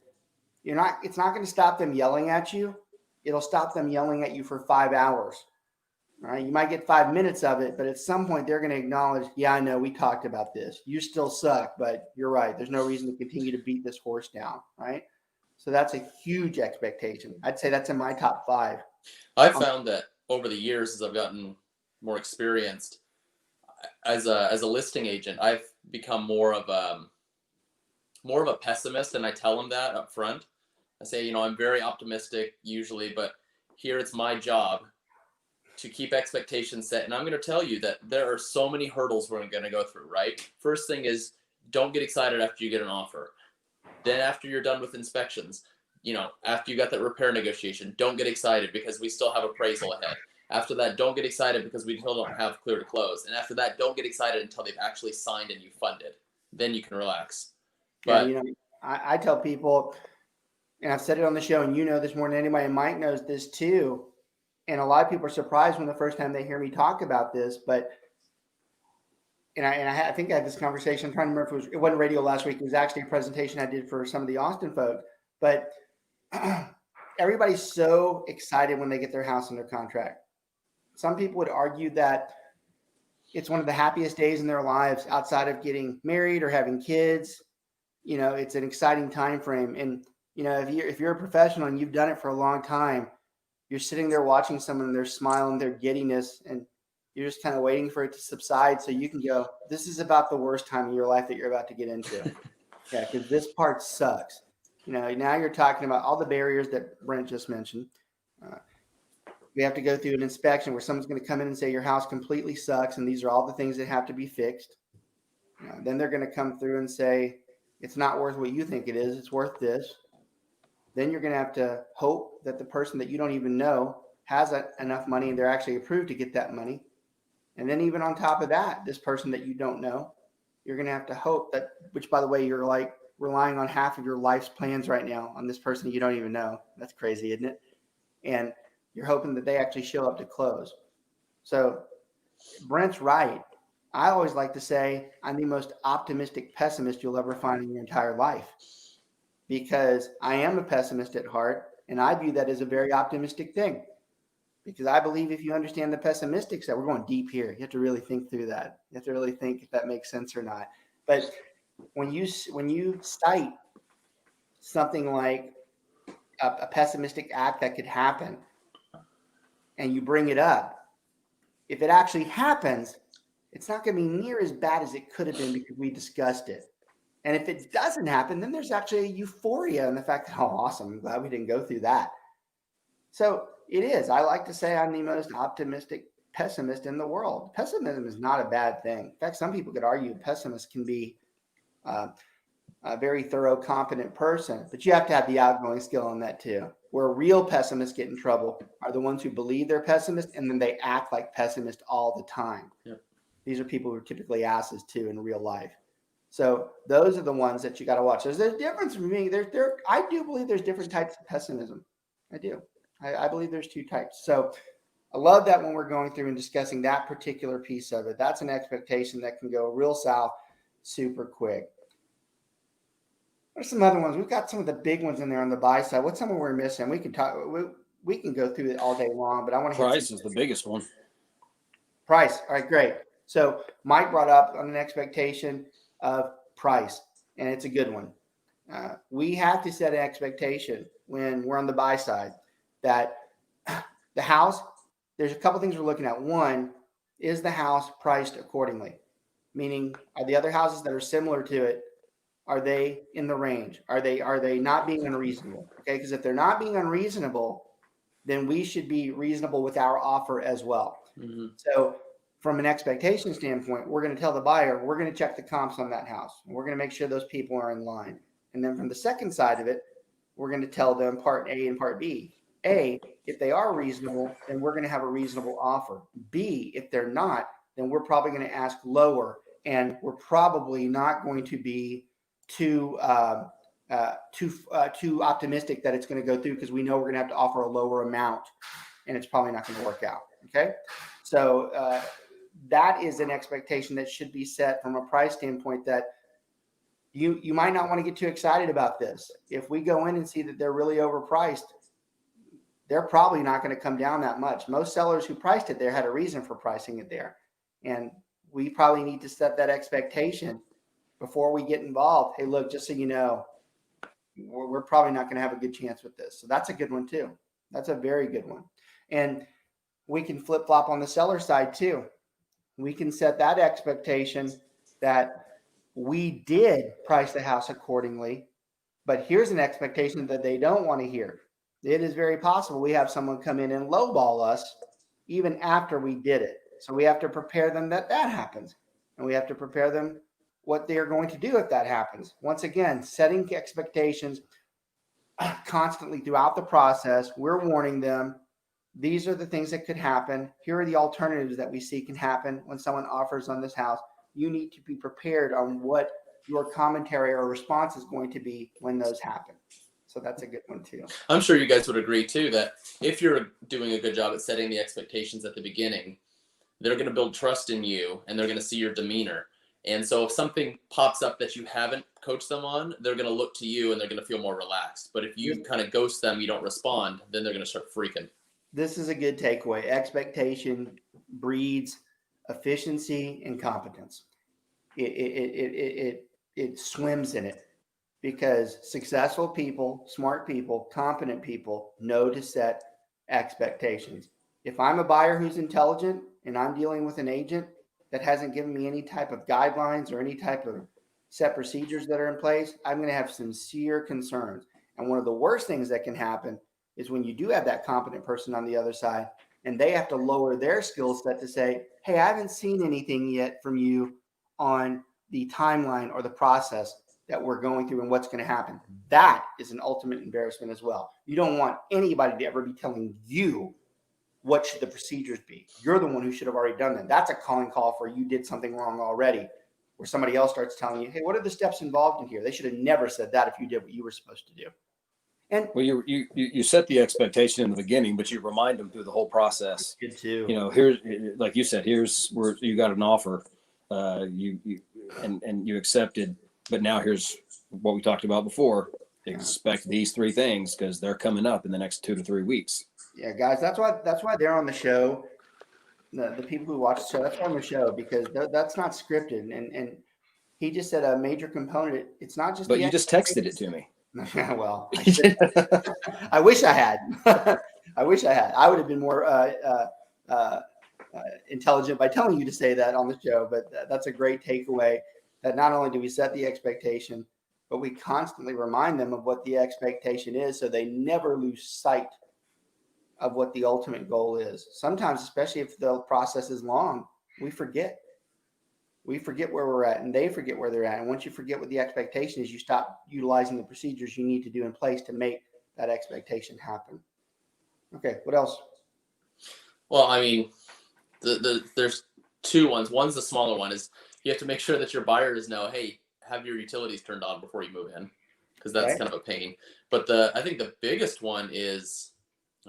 S2: it's not going to stop them yelling at you. It'll stop them yelling at you for 5 hours. All right. You might get 5 minutes of it, but at some point they're going to acknowledge, yeah, I know we talked about this. You still suck, but you're right. There's no reason to continue to beat this horse down. Right. So that's a huge expectation. I'd say that's in my top 5.
S4: I've found that over the years, as I've gotten more experienced as a listing agent, I've become more of a pessimist, and I tell them that up front. I say, I'm very optimistic usually, but here it's my job to keep expectations set. And I'm going to tell you that there are so many hurdles we're going to go through, right? First thing is, don't get excited after you get an offer. Then after you're done with inspections, after you got that repair negotiation, don't get excited because we still have appraisal ahead. After that, don't get excited because we still don't have clear to close. And after that, don't get excited until they've actually signed and you funded. Then you can relax. But
S2: I tell people, and I've said it on the show, and you know this more than anybody, and Mike knows this too. And a lot of people are surprised when the first time they hear me talk about this, but I think I had this conversation. I'm trying to remember if it wasn't radio last week. It was actually a presentation I did for some of the Austin folks. But everybody's so excited when they get their house under contract. Some people would argue that it's one of the happiest days in their lives outside of getting married or having kids. You know, it's an exciting time frame. And, you know, if you're a professional and you've done it for a long time, you're sitting there watching someone and they're smiling, their giddiness, and you're just kind of waiting for it to subside so you can go, this is about the worst time in your life that you're about to get into. Yeah, because this part sucks. You know, now you're talking about all the barriers that Brent just mentioned. We have to go through an inspection where someone's going to come in and say your house completely sucks, and these are all the things that have to be fixed. Then they're going to come through and say it's not worth what you think it is. It's worth this. Then you're going to have to hope that the person that you don't even know has enough money and they're actually approved to get that money. And then even on top of that, this person that you don't know, you're going to have to hope that, which by the way, you're like relying on half of your life's plans right now on this person you don't even know. That's crazy, isn't it? And you're hoping that they actually show up to close. So Brent's right. I always like to say I'm the most optimistic pessimist you'll ever find in your entire life, because I am a pessimist at heart, and I view that as a very optimistic thing. Because I believe if you understand the pessimistic side, we're going deep here. You have to really think through that. You have to really think if that makes sense or not. But when you cite something like a pessimistic act that could happen, and you bring it up, if it actually happens, it's not going to be near as bad as it could have been because we discussed it. And if it doesn't happen, then there's actually a euphoria in the fact that, oh, awesome, I'm glad we didn't go through that. So it is. I like to say I'm the most optimistic pessimist in the world. Pessimism is not a bad thing. In fact, some people could argue a pessimist can be a very thorough, competent person, but you have to have the outgoing skill in that too. Where real pessimists get in trouble are the ones who believe they're pessimists and then they act like pessimists all the time. Yep. These are people who are typically asses too in real life. So those are the ones that you got to watch. There's a difference for me. I do believe there's different types of pessimism. I do. I believe there's two types. So I love that when we're going through and discussing that particular piece of it. That's an expectation that can go real south super quick. What are some other ones? We've got some of the big ones in there on the buy side. What's some we're missing? We can talk. We can go through it all day long, but I want to.
S3: Price is the biggest one.
S2: Price. All right, great. So Mike brought up on an expectation of price, and it's a good one. We have to set an expectation when we're on the buy side that the house, there's a couple things we're looking at. One, is the house priced accordingly? Meaning, are the other houses that are similar to it, are they in the range? Are they not being unreasonable? Okay, because if they're not being unreasonable, then we should be reasonable with our offer as well. Mm-hmm. So from an expectation standpoint, we're going to tell the buyer, we're going to check the comps on that house. And we're going to make sure those people are in line. And then from the second side of it, we're going to tell them part A and part B. A, if they are reasonable, then we're going to have a reasonable offer. B, if they're not, then we're probably going to ask lower, and we're probably not going to be too optimistic that it's going to go through, because we know we're going to have to offer a lower amount, and it's probably not going to work out. Okay, so that is an expectation that should be set from a price standpoint, that you might not want to get too excited about this. If we go in and see that they're really overpriced, they're probably not going to come down that much. Most sellers who priced it there had a reason for pricing it there. And we probably need to set that expectation before we get involved. Hey, look, just so you know, we're probably not going to have a good chance with this. So that's a good one too. That's a very good one. And we can flip-flop on the seller side too. We can set that expectation that we did price the house accordingly, but here's an expectation that they don't want to hear. It is very possible we have someone come in and lowball us even after we did it. So we have to prepare them that happens. And we have to prepare them what they are going to do if that happens. Once again, setting expectations constantly throughout the process. We're warning them. These are the things that could happen. Here are the alternatives that we see can happen when someone offers on this house. You need to be prepared on what your commentary or response is going to be when those happen. So So that's a good one too.
S4: I'm sure you guys would agree too that if you're doing a good job at setting the expectations at the beginning, they're going to build trust in you and they're going to see your demeanor. And so if something pops up that you haven't coached them on, they're going to look to you and they're going to feel more relaxed. But if you kind of ghost them, you don't respond, then they're going to start freaking.
S2: This is a good takeaway. Expectation breeds efficiency and competence. It swims in it because successful people, smart people, competent people know to set expectations. If I'm a buyer who's intelligent and I'm dealing with an agent that hasn't given me any type of guidelines or any type of set procedures that are in place, I'm going to have sincere concerns. And one of the worst things that can happen is when you do have that competent person on the other side and they have to lower their skill set to say, hey, I haven't seen anything yet from you on the timeline or the process that we're going through and what's going to happen. That is an ultimate embarrassment as well. You don't want anybody to ever be telling you what should the procedures be. You're the one who should have already done that. That's a calling call for you did something wrong already, where somebody else starts telling you, hey, what are the steps involved in here? They should have never said that if you did what you were supposed to do. And
S3: well, you set the expectation in the beginning, but you remind them through the whole process.
S2: Good too.
S3: You know, here's, like you said, here's where you got an offer, you accepted, but now here's what we talked about before. Expect these 3 things because they're coming up in the next 2 to 3 weeks.
S2: Yeah, guys, that's why they're on the show. The people who watch the show, that's why on the show, because that's not scripted. And he just said a major component. It's not just.
S3: But you just texted it to me.
S2: Well, I wish I had. I wish I had. I would have been more intelligent by telling you to say that on the show. But that's a great takeaway. That not only do we set the expectation, but we constantly remind them of what the expectation is, so they never lose sight of what the ultimate goal is. Sometimes, especially if the process is long, we forget. We forget where we're at and they forget where they're at. And once you forget what the expectation is, you stop utilizing the procedures you need to do in place to make that expectation happen. Okay, what else?
S4: Well, I mean, there's 2 ones. One's the smaller one is you have to make sure that your buyers know, hey, have your utilities turned on before you move in, because that's kind of a pain. But I think the biggest one is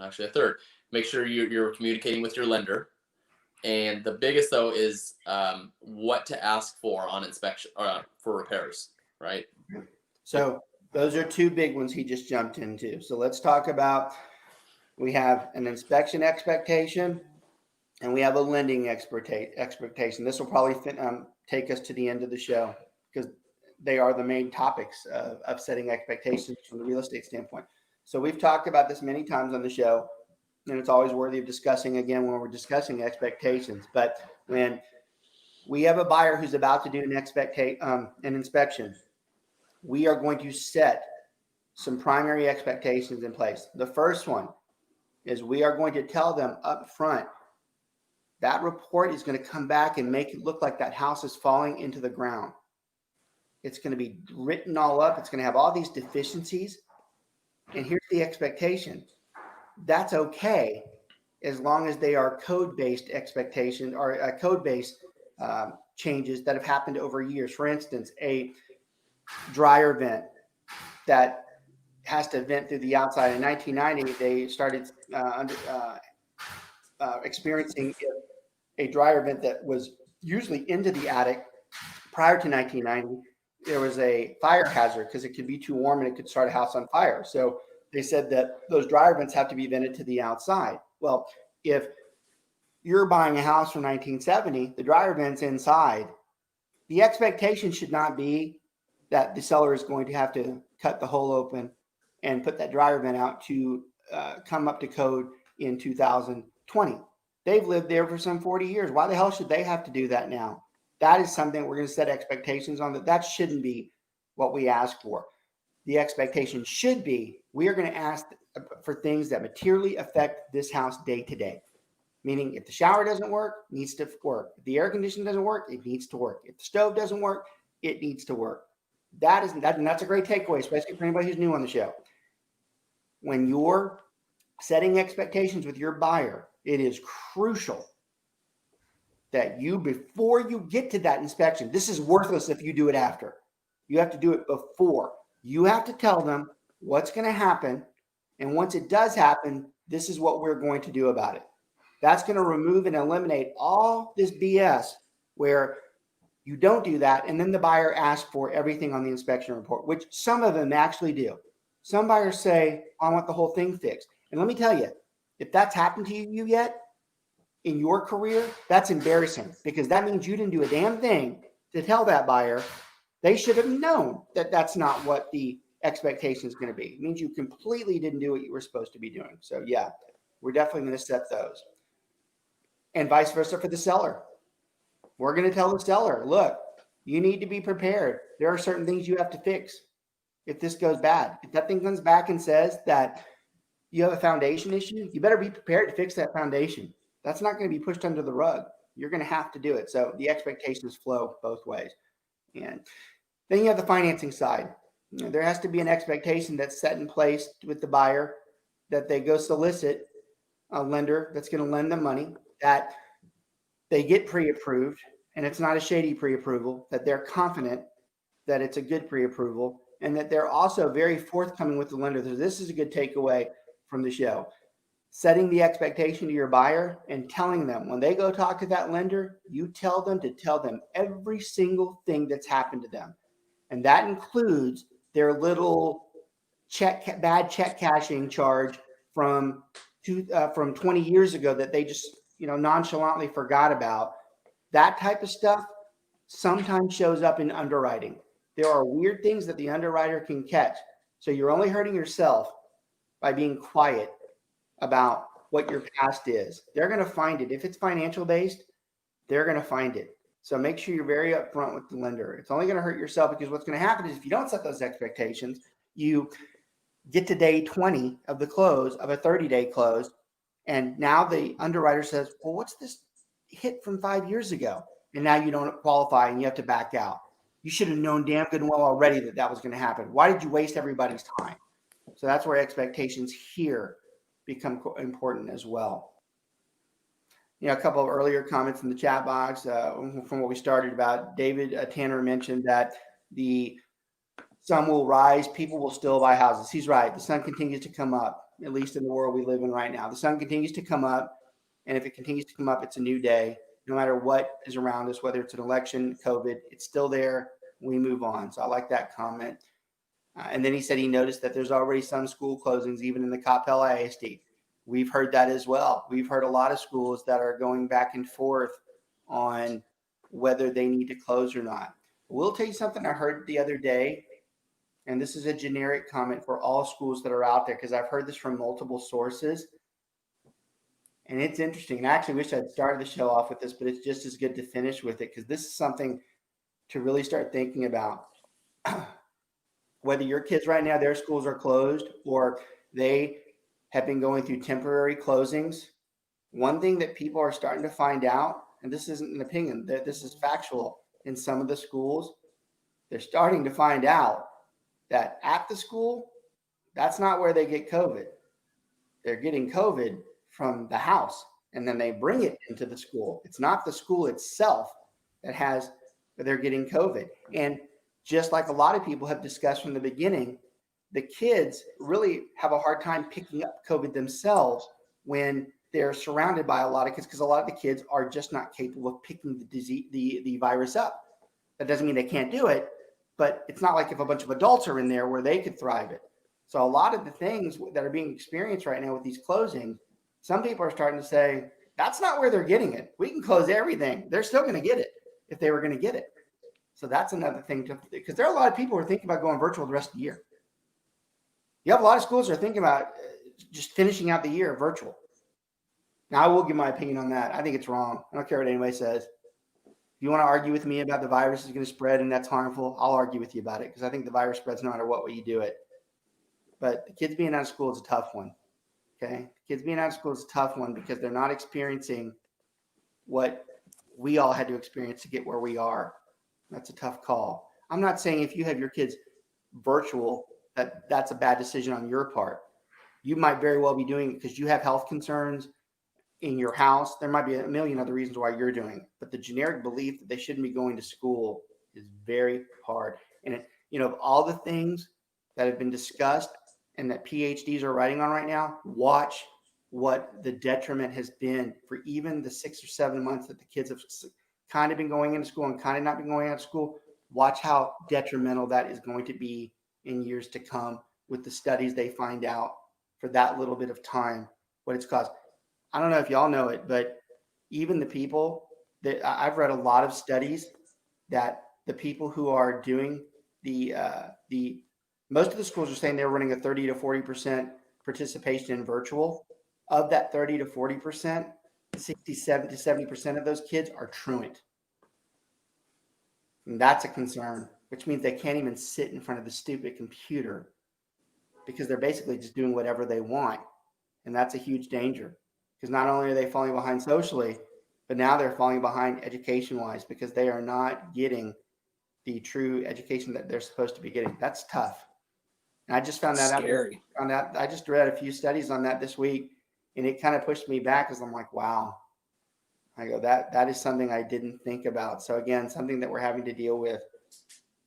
S4: actually a third. Make sure you're communicating with your lender. And the biggest, though, is what to ask for on inspection for repairs, right?
S2: So those are 2 big ones he just jumped into. So let's talk about, we have an inspection expectation and we have a lending expectation. This will probably take us to the end of the show because they are the main topics of setting expectations from the real estate standpoint. So we've talked about this many times on the show. And it's always worthy of discussing again when we're discussing expectations. But when we have a buyer who's about to do an inspection, we are going to set some primary expectations in place. The first one is we are going to tell them up front that report is going to come back and make it look like that house is falling into the ground. It's going to be written all up. It's going to have all these deficiencies. And here's the expectation. That's okay as long as they are code-based expectations or code-based changes that have happened over years. For instance, a dryer vent that has to vent through the outside. In 1990, they started experiencing a dryer vent that was usually into the attic. Prior to 1990, there was a fire hazard because it could be too warm and it could start a house on fire. So they said that those dryer vents have to be vented to the outside. Well, if you're buying a house from 1970, the dryer vent's inside. The expectation should not be that the seller is going to have to cut the hole open and put that dryer vent out to come up to code in 2020. They've lived there for some 40 years. Why the hell should they have to do that now? That is something we're going to set expectations on. That shouldn't be what we ask for. The expectation should be we are going to ask for things that materially affect this house day to day. Meaning if the shower doesn't work, it needs to work. If the air conditioning doesn't work, it needs to work. If the stove doesn't work, it needs to work. And that's a great takeaway, especially for anybody who's new on the show. When you're setting expectations with your buyer, it is crucial that before you get to that inspection, this is worthless if you do it after. You have to do it before. You have to tell them what's going to happen. And once it does happen, this is what we're going to do about it. That's going to remove and eliminate all this BS where you don't do that. And then the buyer asks for everything on the inspection report, which some of them actually do. Some buyers say, I want the whole thing fixed. And let me tell you, if that's happened to you yet in your career, that's embarrassing, because that means you didn't do a damn thing to tell that buyer. They should have known that that's not what the expectation is going to be. It means you completely didn't do what you were supposed to be doing. So yeah, we're definitely going to set those. And vice versa for the seller. We're going to tell the seller, look, you need to be prepared. There are certain things you have to fix if this goes bad. If that thing comes back and says that you have a foundation issue, you better be prepared to fix that foundation. That's not going to be pushed under the rug. You're going to have to do it. So the expectations flow both ways. And then you have the financing side. You know, there has to be an expectation that's set in place with the buyer that they go solicit a lender that's going to lend them money, that they get pre-approved, and it's not a shady pre-approval, that they're confident that it's a good pre-approval, and that they're also very forthcoming with the lender. So this is a good takeaway from the show. Setting the expectation to your buyer and telling them when they go talk to that lender, you tell them to tell them every single thing that's happened to them. And that includes their little bad check cashing charge from 20 years ago that they just, nonchalantly forgot about. That type of stuff sometimes shows up in underwriting. There are weird things that the underwriter can catch. So you're only hurting yourself by being quiet about what your past is. They're going to find it. If it's financial based, they're going to find it. So make sure you're very upfront with the lender. It's only going to hurt yourself, because what's going to happen is if you don't set those expectations, you get to day 20 of the close of a 30-day close, and now the underwriter says, well, what's this hit from 5 years ago? And now you don't qualify and you have to back out. You should have known damn good and well already that that was going to happen. Why did you waste everybody's time? So that's where expectations here become important as well. A couple of earlier comments in the chat box from what we started about. David Tanner mentioned that the sun will rise, people will still buy houses. He's right. The sun continues to come up, at least in the world we live in right now. The sun continues to come up, and if it continues to come up, it's a new day. No matter what is around us, whether it's an election, COVID, it's still there. We move on. So I like that comment. And then he said he noticed that there's already some school closings, even in the Coppell ISD. We've heard that as well. We've heard a lot of schools that are going back and forth on whether they need to close or not. We'll tell you something I heard the other day, and this is a generic comment for all schools that are out there, because I've heard this from multiple sources. And it's interesting. And I actually wish I'd started the show off with this, but it's just as good to finish with it, because this is something to really start thinking about. Whether your kids right now, their schools are closed, or they have been going through temporary closings. One thing that people are starting to find out, and this isn't an opinion, that this is factual in some of the schools, they're starting to find out that at the school, that's not where they get COVID. They're getting COVID from the house, and then they bring it into the school. It's not the school itself that they're getting COVID. And just like a lot of people have discussed from the beginning, the kids really have a hard time picking up COVID themselves when they're surrounded by a lot of kids, because a lot of the kids are just not capable of picking the disease, the virus up. That doesn't mean they can't do it, but it's not like if a bunch of adults are in there where they could thrive it. So a lot of the things that are being experienced right now with these closings, some people are starting to say, that's not where they're getting it. We can close everything. They're still going to get it if they were going to get it. So that's another thing because there are a lot of people who are thinking about going virtual the rest of the year. You have a lot of schools that are thinking about just finishing out the year virtual. Now, I will give my opinion on that. I think it's wrong. I don't care what anybody says. If you want to argue with me about the virus is going to spread and that's harmful, I'll argue with you about it, because I think the virus spreads no matter what way you do it. But the kids being out of school is a tough one. Okay? Kids being out of school is a tough one because they're not experiencing what we all had to experience to get where we are. That's a tough call. I'm not saying if you have your kids virtual, that's a bad decision on your part. You might very well be doing it because you have health concerns in your house. There might be a million other reasons why you're doing it. But the generic belief that they shouldn't be going to school is very hard. And, of all the things that have been discussed, and that PhDs are writing on right now, watch what the detriment has been for even the 6 or 7 months that the kids have kind of been going into school and kind of not been going out of school. Watch how detrimental that is going to be in years to come with the studies they find out for that little bit of time, what it's caused. I don't know if y'all know it, but even the people that I've read a lot of studies that the people who are doing the most of the schools are saying they're running a 30 to 40% participation in virtual. Of that 30 to 40%, 67 to 70% of those kids are truant. And that's a concern, which means they can't even sit in front of the stupid computer because they're basically just doing whatever they want. And that's a huge danger because not only are they falling behind socially, but now they're falling behind education-wise because they are not getting the true education that they're supposed to be getting. That's tough. And I just found that
S3: Scary.
S2: out on that. I just read a few studies on that this week, and it kind of pushed me back because I'm like, wow. I go, that is something I didn't think about. So again, something that we're having to deal with.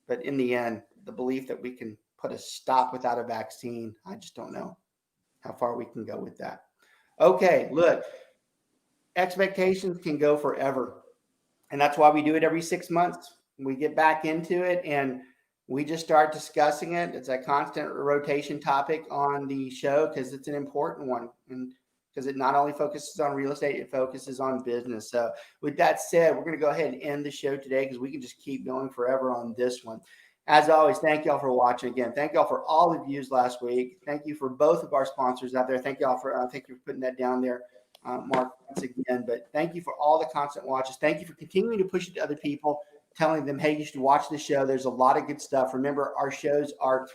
S2: But in the end, the belief that we can put a stop without a vaccine, I just don't know how far we can go with that. Okay, look, expectations can go forever. And that's why we do it every 6 months. We get back into it and we just start discussing it. It's a constant rotation topic on the show because it's an important one. And because it not only focuses on real estate, it focuses on business. So with that said, we're going to go ahead and end the show today because we can just keep going forever on this one. As always, thank y'all for watching again. Thank y'all for all the views last week. Thank you for both of our sponsors out there. Thank y'all for thank you for putting that down there, Mark, once again. But thank you for all the constant watches. Thank you for continuing to push it to other people, telling them, hey, you should watch the show. There's a lot of good stuff. Remember, our shows are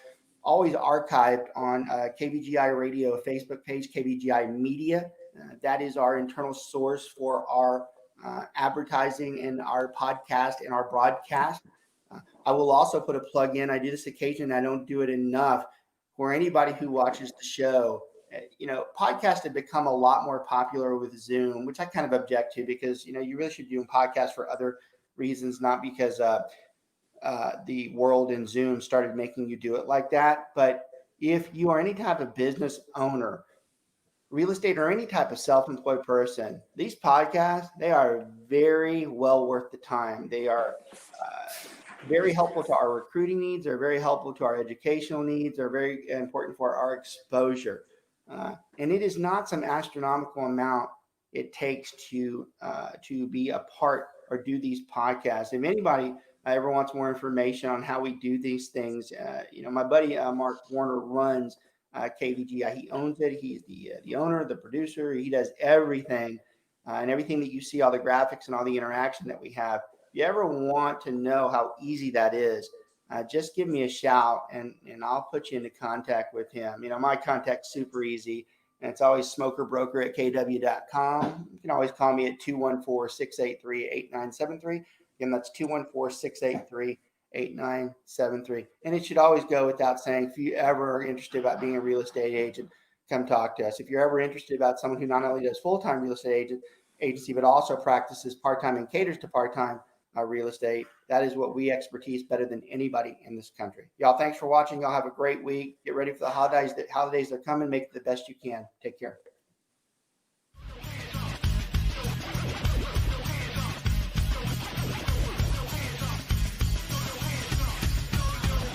S2: always archived on KBGI Radio Facebook page, KBGI Media. That is our internal source for our advertising and our podcast and our broadcast. I will also put a plug in. I do this occasionally. I don't do it enough for anybody who watches the show. Podcasts have become a lot more popular with Zoom, which I kind of object to because, you really should be doing podcasts for other reasons, not because the world and Zoom started making you do it like that. But if you are any type of business owner, real estate, or any type of self-employed person, these podcasts, they are very well worth the time. They are very helpful to our recruiting needs. They're very helpful to our educational needs. They're very important for our exposure. And it is not some astronomical amount it takes to be a part or do these podcasts. If anybody ever wants more information on how we do these things, my buddy Mark Warner runs KVGI. He owns it. He's the owner, the producer. He does everything and everything that you see, all the graphics and all the interaction that we have. If you ever want to know how easy that is, just give me a shout and I'll put you into contact with him. My contact's super easy. And it's always smokerbroker@kw.com. You can always call me at 214-683-8973. Again, that's 214-683-8973. And it should always go without saying, if you ever are interested about being a real estate agent, come talk to us. If you're ever interested about someone who not only does full-time real estate agency, but also practices part-time and caters to part-time real estate, that is what we expertise better than anybody in this country. Y'all, thanks for watching. Y'all have a great week. Get ready for the holidays. The holidays are coming. Make it the best you can. Take care.